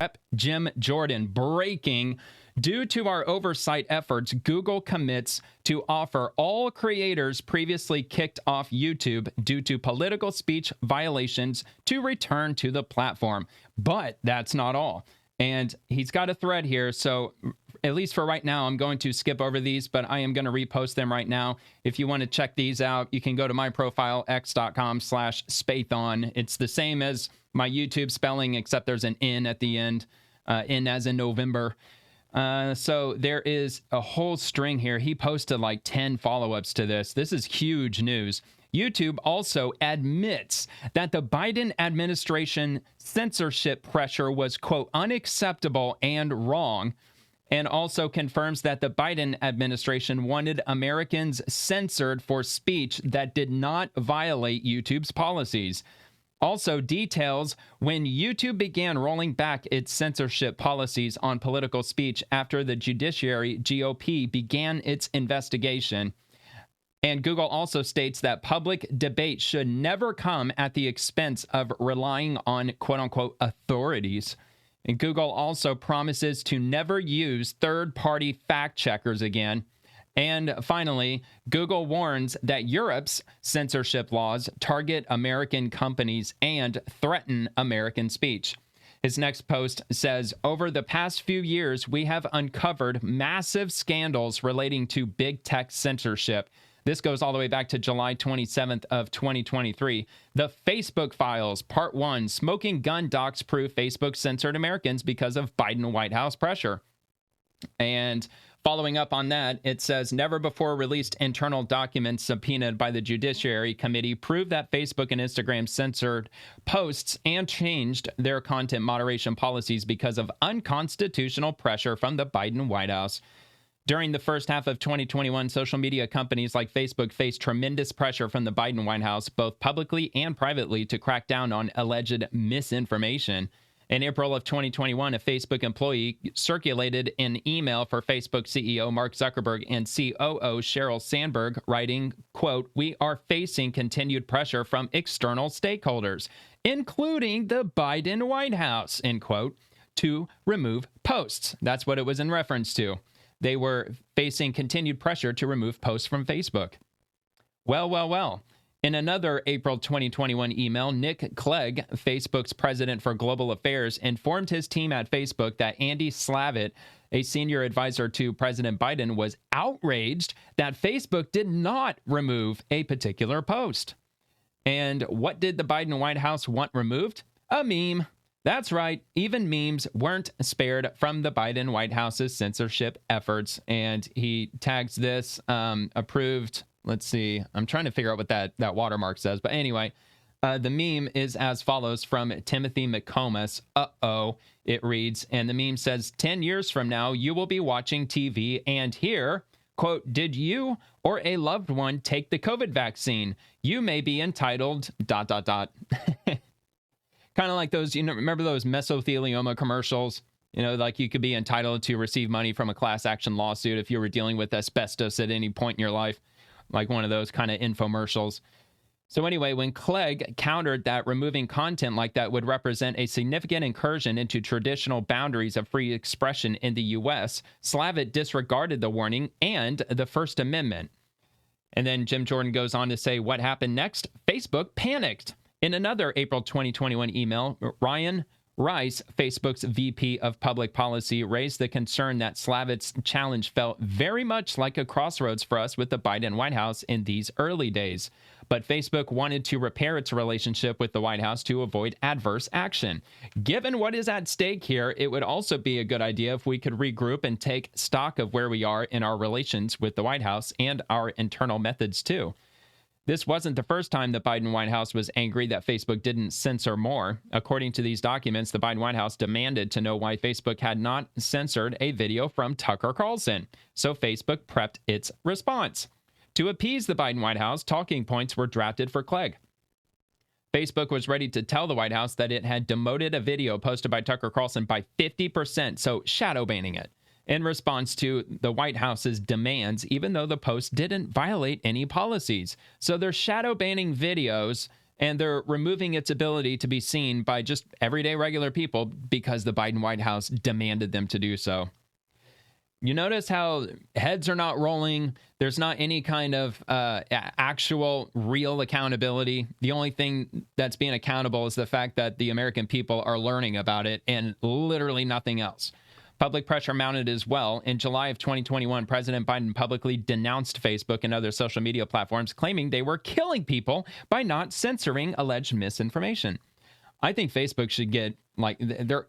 Rep. Jim Jordan. Breaking. Due to our oversight efforts, Google commits to offer all creators previously kicked off YouTube due to political speech violations to return to the platform. But that's not all. And he's got a thread here, so at least for right now, I'm going to skip over these, but I am going to repost them right now. If you want to check these out, you can go to my profile, x.com/Spathon. It's the same as my YouTube spelling, except there's an N at the end, N as in November. So there is a whole string here. He posted like 10 follow-ups to this. This is huge news. YouTube also admits that the Biden administration censorship pressure was, quote, unacceptable and wrong, and also confirms that the Biden administration wanted Americans censored for speech that did not violate YouTube's policies. Also details when YouTube began rolling back its censorship policies on political speech after the Judiciary GOP began its investigation. And Google also states that public debate should never come at the expense of relying on quote-unquote authorities. And Google also promises to never use third-party fact-checkers again. And finally, Google warns that Europe's censorship laws target American companies and threaten American speech. His next post says, over the past few years, we have uncovered massive scandals relating to big tech censorship. This goes all the way back to July 27th of 2023. The Facebook Files, Part 1, Smoking Gun Docs prove Facebook censored Americans because of Biden White House pressure. And following up on that, it says, never before released internal documents subpoenaed by the Judiciary Committee prove that Facebook and Instagram censored posts and changed their content moderation policies because of unconstitutional pressure from the Biden White House. During the first half of 2021, social media companies like Facebook faced tremendous pressure from the Biden White House, both publicly and privately, to crack down on alleged misinformation. In April of 2021, a Facebook employee circulated an email for Facebook CEO Mark Zuckerberg and COO Sheryl Sandberg, writing, quote, we are facing continued pressure from external stakeholders, including the Biden White House, end quote, to remove posts. That's what it was in reference to. They were facing continued pressure to remove posts from Facebook. Well. In another April 2021 email, Nick Clegg, Facebook's president for global affairs, informed his team at Facebook that Andy Slavitt, a senior advisor to President Biden, was outraged that Facebook did not remove a particular post. And what did the Biden White House want removed? A meme. That's right. Even memes weren't spared from the Biden White House's censorship efforts. And he tags this approved. Let's see. I'm trying to figure out what that watermark says. But anyway, the meme is as follows from Timothy McComas. It reads, and the meme says, 10 years from now, you will be watching TV and hear, quote, did you or a loved one take the COVID vaccine? You may be entitled ... Kind of like those, remember those mesothelioma commercials? Like you could be entitled to receive money from a class action lawsuit if you were dealing with asbestos at any point in your life. Like one of those kind of infomercials. So anyway, when Clegg countered that removing content like that would represent a significant incursion into traditional boundaries of free expression in the U.S., Slavitt disregarded the warning and the First Amendment. And then Jim Jordan goes on to say, what happened next? Facebook panicked. In another April 2021 email, Ryan Rice, Facebook's VP of Public Policy, raised the concern that Slavitt's challenge felt very much like a crossroads for us with the Biden White House in these early days. But Facebook wanted to repair its relationship with the White House to avoid adverse action. Given what is at stake here, it would also be a good idea if we could regroup and take stock of where we are in our relations with the White House and our internal methods too. This wasn't the first time the Biden White House was angry that Facebook didn't censor more. According to these documents, the Biden White House demanded to know why Facebook had not censored a video from Tucker Carlson. So Facebook prepped its response. To appease the Biden White House, talking points were drafted for Clegg. Facebook was ready to tell the White House that it had demoted a video posted by Tucker Carlson by 50%, so shadow banning it, in response to the White House's demands, even though the post didn't violate any policies. So they're shadow banning videos And they're removing its ability to be seen by just everyday regular people because the Biden White House demanded them to do so. You notice how heads are not rolling. There's not any kind of actual real accountability. The only thing that's being accountable is the fact that the American people are learning about it and literally nothing else. Public pressure mounted as well. In July of 2021, President Biden publicly denounced Facebook and other social media platforms, claiming they were killing people by not censoring alleged misinformation. I think Facebook should get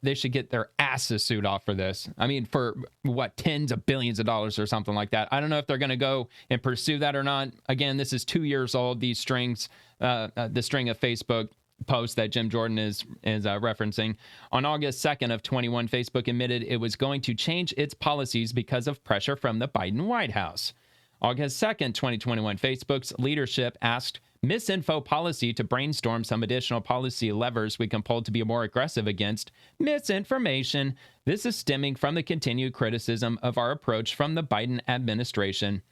they should get their asses sued off for this. I mean, for what, tens of billions of dollars or something like that. I don't know if they're going to go and pursue that or not. Again, this is 2 years old. These strings, the string of Facebook post that Jim Jordan is referencing. On August 2nd of 21, Facebook admitted it was going to change its policies because of pressure from the Biden White House. August 2nd, 2021, Facebook's leadership asked Misinfo Policy to brainstorm some additional policy levers we can pull to be more aggressive against misinformation. This is stemming from the continued criticism of our approach from the Biden administration.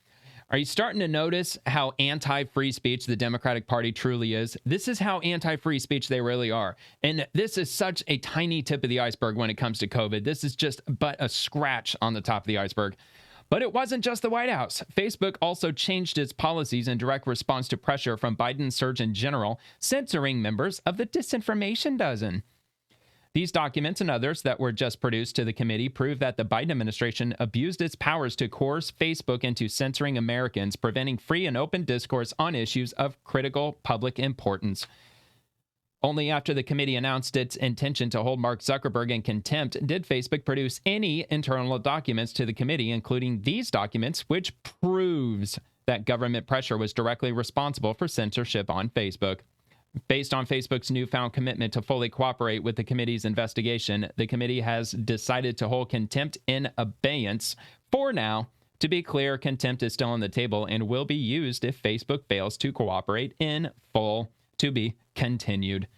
Are you starting to notice how anti-free speech the Democratic Party truly is? This is how anti-free speech they really are. And this is such a tiny tip of the iceberg when it comes to COVID. This is just but a scratch on the top of the iceberg. But it wasn't just the White House. Facebook also changed its policies in direct response to pressure from Biden's Surgeon General, censoring members of the Disinformation Dozen. These documents and others that were just produced to the committee prove that the Biden administration abused its powers to coerce Facebook into censoring Americans, preventing free and open discourse on issues of critical public importance. Only after the committee announced its intention to hold Mark Zuckerberg in contempt did Facebook produce any internal documents to the committee, including these documents, which proves that government pressure was directly responsible for censorship on Facebook. Based on Facebook's newfound commitment to fully cooperate with the committee's investigation, the committee has decided to hold contempt in abeyance for now. To be clear, contempt is still on the table and will be used if Facebook fails to cooperate in full. To be continued.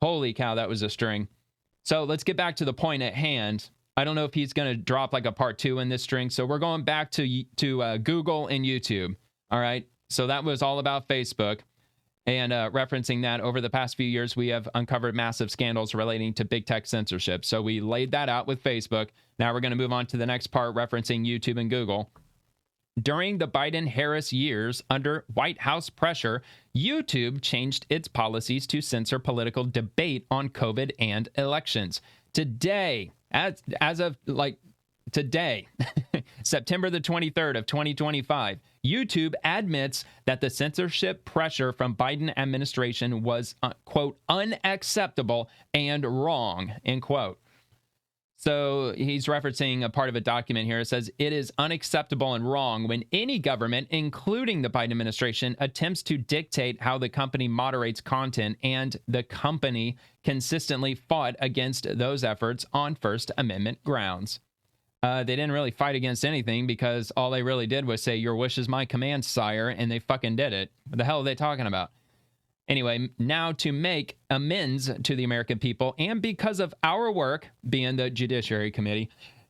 Holy cow, that was a string. So let's get back to the point at hand. I don't know if he's going to drop like a part 2 in this string. So we're going back to Google and YouTube. All right. So that was all about Facebook. And referencing that, over the past few years, we have uncovered massive scandals relating to big tech censorship. So we laid that out with Facebook. Now we're going to move on to the next part, referencing YouTube and Google. During the Biden-Harris years, under White House pressure, YouTube changed its policies to censor political debate on COVID and elections. Today, as of today, September the 23rd of 2025, YouTube admits that the censorship pressure from Biden administration was, quote, unacceptable and wrong, end quote. So he's referencing a part of a document here. It says, it is unacceptable and wrong when any government, including the Biden administration, attempts to dictate how the company moderates content, and the company consistently fought against those efforts on First Amendment grounds. They didn't really fight against anything because all they really did was say, your wish is my command, sire, and they fucking did it. What the hell are they talking about? Anyway, now to make amends to the American people, and because of our work, being the Judiciary Committee,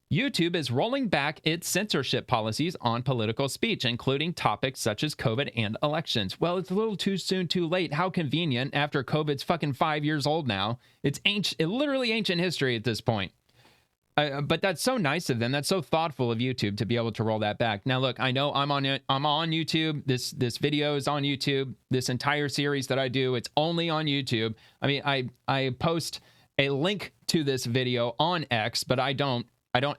YouTube is rolling back its censorship policies on political speech, including topics such as COVID and elections. Well, it's a little too soon, too late. How convenient after COVID's fucking 5 years old now. It's literally ancient history at this point. But that's so nice of them. That's so thoughtful of YouTube to be able to roll that back. Now, look, I know I'm on YouTube. This video is on YouTube. This entire series that I do, it's only on YouTube. I mean, I post a link to this video on X, but I don't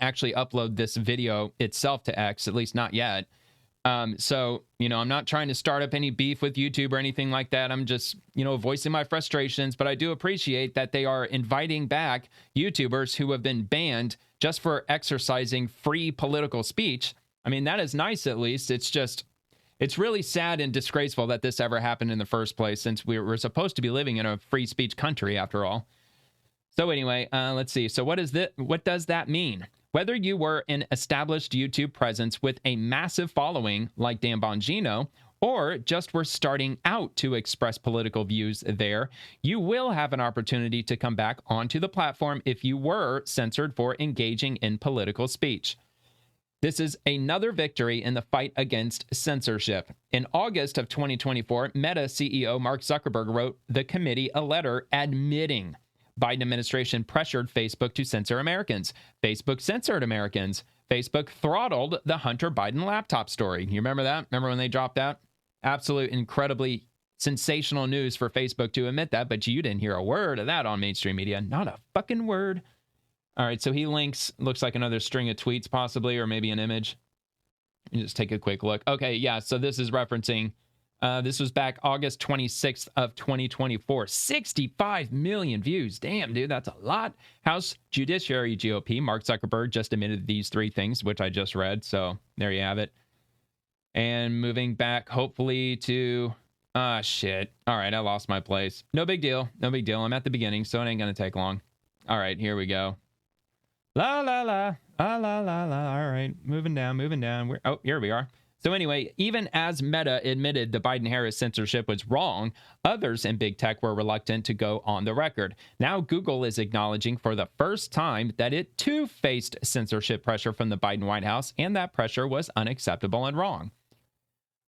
actually upload this video itself to X, at least not yet. So, I'm not trying to start up any beef with YouTube or anything like that. I'm just, voicing my frustrations, but I do appreciate that they are inviting back YouTubers who have been banned just for exercising free political speech. I mean, that is nice, at least. It's really sad and disgraceful that this ever happened in the first place, since we're supposed to be living in a free speech country after all. So anyway, let's see. So what does that mean? Whether you were an established YouTube presence with a massive following like Dan Bongino, or just were starting out to express political views there, you will have an opportunity to come back onto the platform if you were censored for engaging in political speech. This is another victory in the fight against censorship. In August of 2024, Meta CEO Mark Zuckerberg wrote the committee a letter admitting Biden administration pressured Facebook to censor Americans. Facebook censored Americans. Facebook throttled the Hunter Biden laptop story. You remember that? Remember when they dropped that? Absolute, incredibly sensational news for Facebook to admit that, but you didn't hear a word of that on mainstream media. Not a fucking word. All right, so he links, looks like another string of tweets possibly, or maybe an image. Let me just take a quick look. Okay, yeah, so this is referencing, this was back August 26th of 2024. 65 million views. Damn, dude, that's a lot. House Judiciary GOP, Mark Zuckerberg just admitted these three things, which I just read, so there you have it. And moving back, hopefully to, shit. All right, I lost my place. No big deal, no big deal. I'm at the beginning, so it ain't gonna take long. All right, here we go. La la la, la la la. All right, moving down. Oh, here we are. So anyway, even as Meta admitted the Biden-Harris censorship was wrong, others in big tech were reluctant to go on the record. Now Google is acknowledging for the first time that it too faced censorship pressure from the Biden White House, and that pressure was unacceptable and wrong.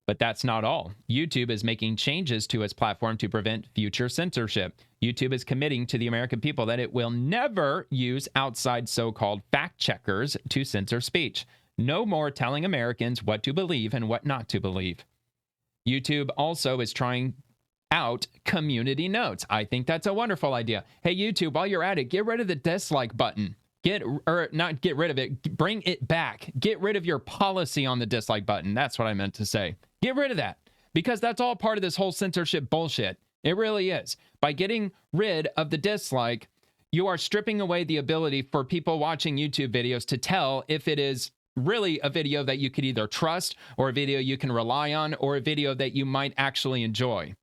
But that's not all. YouTube is making changes to its platform to prevent future censorship. YouTube is committing to the American people that it will never use outside so-called fact checkers to censor speech. No more telling Americans what to believe and what not to believe. YouTube also is trying out community notes. I think that's a wonderful idea. Hey, YouTube, while you're at it, get rid of the dislike button. Not get rid of it, bring it back. Get rid of your policy on the dislike button. That's what I meant to say. Get rid of that, because that's all part of this whole censorship bullshit. It really is. By getting rid of the dislike, you are stripping away the ability for people watching YouTube videos to tell if it is really a video that you could either trust, or a video you can rely on, or a video that you might actually enjoy.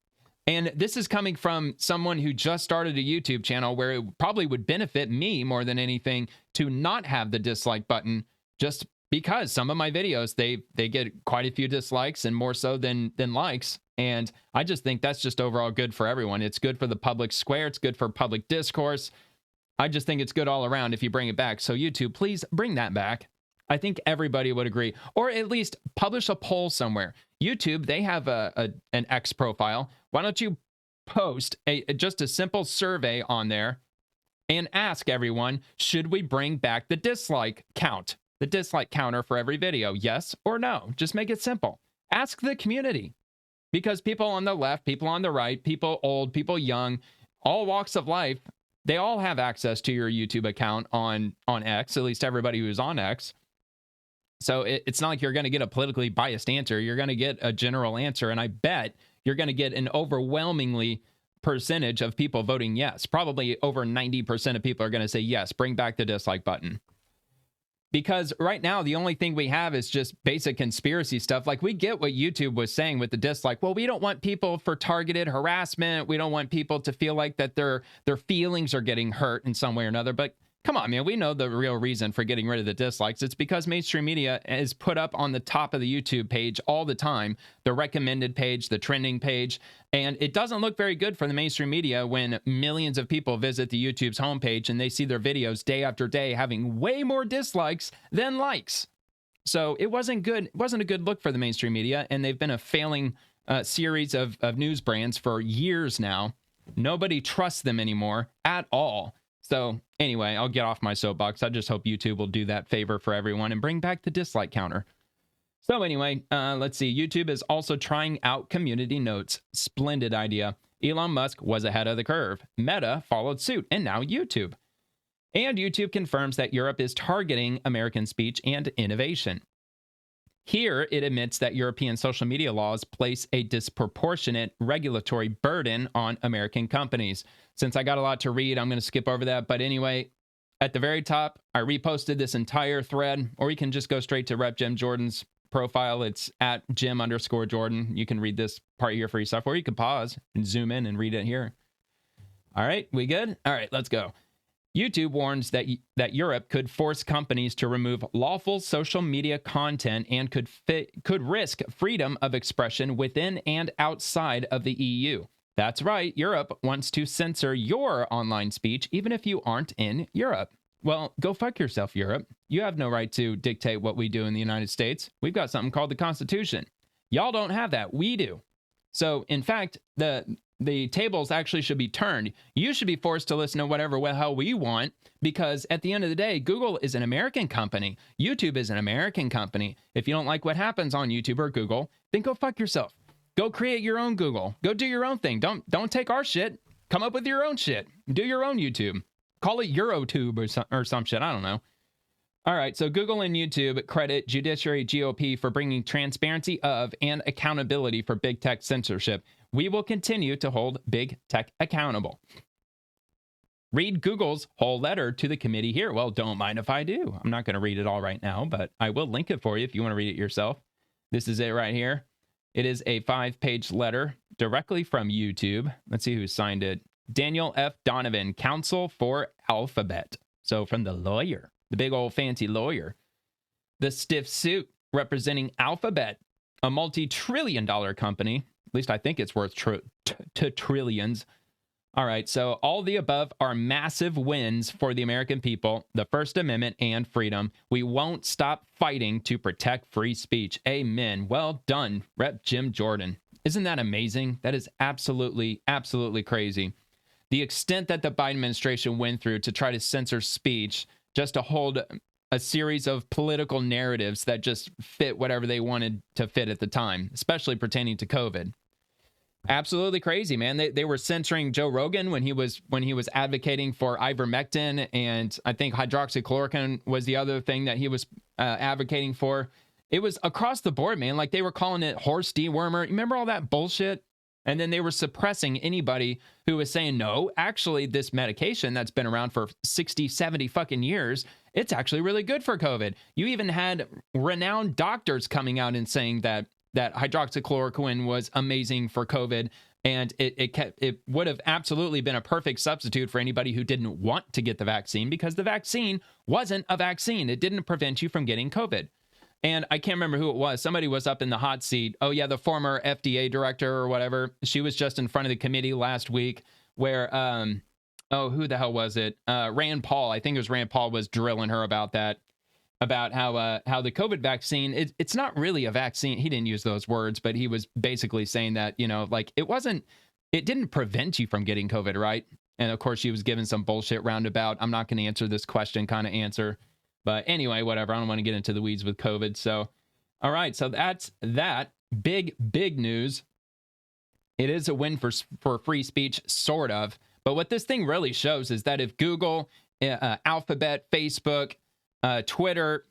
And this is coming from someone who just started a YouTube channel where it probably would benefit me more than anything to not have the dislike button, just because some of my videos, they get quite a few dislikes, and more so than likes. And I just think that's just overall good for everyone. It's good for the public square. It's good for public discourse. I just think it's good all around if you bring it back. So YouTube, please bring that back. I think everybody would agree, or at least publish a poll somewhere. YouTube, they have an X profile. Why don't you post just a simple survey on there and ask everyone, should we bring back the dislike count? The dislike counter for every video, yes or no? Just make it simple. Ask the community, because people on the left, people on the right, people old, people young, all walks of life, they all have access to your YouTube account on X, at least everybody who's on X. So it's not like you're going to get a politically biased answer. You're going to get a general answer, and I bet you're going to get an overwhelmingly percentage of people voting yes. Probably over 90% of people are going to say yes, bring back the dislike button. Because right now, the only thing we have is just basic conspiracy stuff. Like, we get what YouTube was saying with the dislike. Well, we don't want people for targeted harassment. We don't want people to feel like that their feelings are getting hurt in some way or another. But come on, man, we know the real reason for getting rid of the dislikes. It's because mainstream media is put up on the top of the YouTube page all the time, the recommended page, the trending page, and it doesn't look very good for the mainstream media when millions of people visit the YouTube's homepage and they see their videos day after day having way more dislikes than likes. So it wasn't good. It wasn't a good look for the mainstream media, and they've been a failing series of news brands for years now. Nobody trusts them anymore at all. So anyway, I'll get off my soapbox. I just hope YouTube will do that favor for everyone and bring back the dislike counter. So anyway, let's see. YouTube is also trying out community notes. Splendid idea. Elon Musk was ahead of the curve. Meta followed suit, and now YouTube. And YouTube confirms that Europe is targeting American speech and innovation. Here, it admits that European social media laws place a disproportionate regulatory burden on American companies. Since I got a lot to read, I'm going to skip over that. But anyway, at the very top, I reposted this entire thread, or you can just go straight to Rep. Jim Jordan's profile. It's at Jim_Jordan. You can read this part here for yourself, or you can pause and zoom in and read it here. All right, we good? All right, let's go. YouTube warns that Europe could force companies to remove lawful social media content and could risk freedom of expression within and outside of the EU. That's right, Europe wants to censor your online speech even if you aren't in Europe. Well, go fuck yourself, Europe. You have no right to dictate what we do in the United States. We've got something called the Constitution. Y'all don't have that. We do. So, in fact, the tables actually should be turned. You should be forced to listen to whatever the hell we want, because at the end of the day, Google is an American company. YouTube is an American company. If you don't like what happens on YouTube or Google, then go fuck yourself. Go create your own Google. Go do your own thing. Don't take our shit. Come up with your own shit. Do your own YouTube. Call it Eurotube or some shit. I don't know. All right, so Google and YouTube credit Judiciary GOP for bringing transparency of and accountability for big tech censorship. We will continue to hold big tech accountable. Read Google's whole letter to the committee here. Well, don't mind if I do. I'm not going to read it all right now, but I will link it for you if you want to read it yourself. This is it right here. It is a 5-page letter directly from YouTube. Let's see who signed it. Daniel F. Donovan, counsel for Alphabet. So from the lawyer. The big old fancy lawyer. The stiff suit representing Alphabet, a multi-trillion-dollar company. At least I think it's worth trillions. All right, so all the above are massive wins for the American people, the First Amendment, and freedom. We won't stop fighting to protect free speech. Amen. Well done, Rep. Jim Jordan. Isn't that amazing? That is absolutely, absolutely crazy. The extent that the Biden administration went through to try to censor speech just to hold a series of political narratives that just fit whatever they wanted to fit at the time, especially pertaining to COVID. Absolutely crazy, man. They were censoring Joe Rogan when he was advocating for ivermectin, and I think hydroxychloroquine was the other thing that he was advocating for. It was across the board, man. Like, they were calling it horse dewormer. Remember all that bullshit? And then they were suppressing anybody who was saying, no, actually, this medication that's been around for 60, 70 fucking years, it's actually really good for COVID. You even had renowned doctors coming out and saying that hydroxychloroquine was amazing for COVID. And it would have absolutely been a perfect substitute for anybody who didn't want to get the vaccine, because the vaccine wasn't a vaccine. It didn't prevent you from getting COVID. And I can't remember who it was. Somebody was up in the hot seat. Oh, yeah, the former FDA director or whatever. She was just in front of the committee last week where, who the hell was it? Rand Paul. I think it was Rand Paul was drilling her about that, about how the COVID vaccine, it's not really a vaccine. He didn't use those words, but he was basically saying that, like, it didn't prevent you from getting COVID, right? And of course, she was given some bullshit roundabout, I'm not going to answer this question kind of answer. But anyway, whatever. I don't want to get into the weeds with COVID. So, all right. So that's that. Big news. It is a win for free speech, sort of. But what this thing really shows is that if Google, Alphabet, Facebook, Twitter,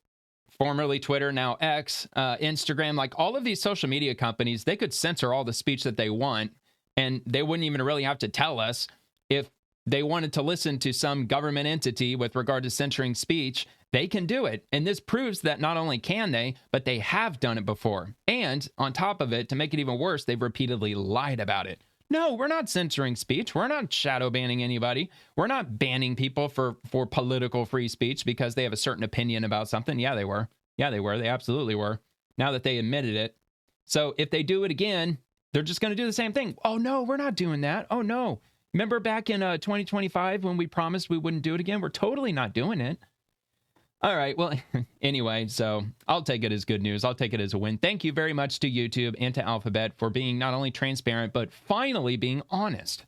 formerly Twitter, now X, Instagram, like all of these social media companies, they could censor all the speech that they want, and they wouldn't even really have to tell us. If they wanted to listen to some government entity with regard to censoring speech, they can do it. And this proves that not only can they, but they have done it before. And on top of it, to make it even worse, they've repeatedly lied about it. No, we're not censoring speech. We're not shadow banning anybody. We're not banning people for political free speech because they have a certain opinion about something. Yeah, they were. Yeah, they were. They absolutely were. Now that they admitted it. So if they do it again, they're just going to do the same thing. Oh, no, we're not doing that. Oh, no. Remember back in 2025 when we promised we wouldn't do it again? We're totally not doing it. All right. Well, anyway, so I'll take it as good news. I'll take it as a win. Thank you very much to YouTube and to Alphabet for being not only transparent, but finally being honest.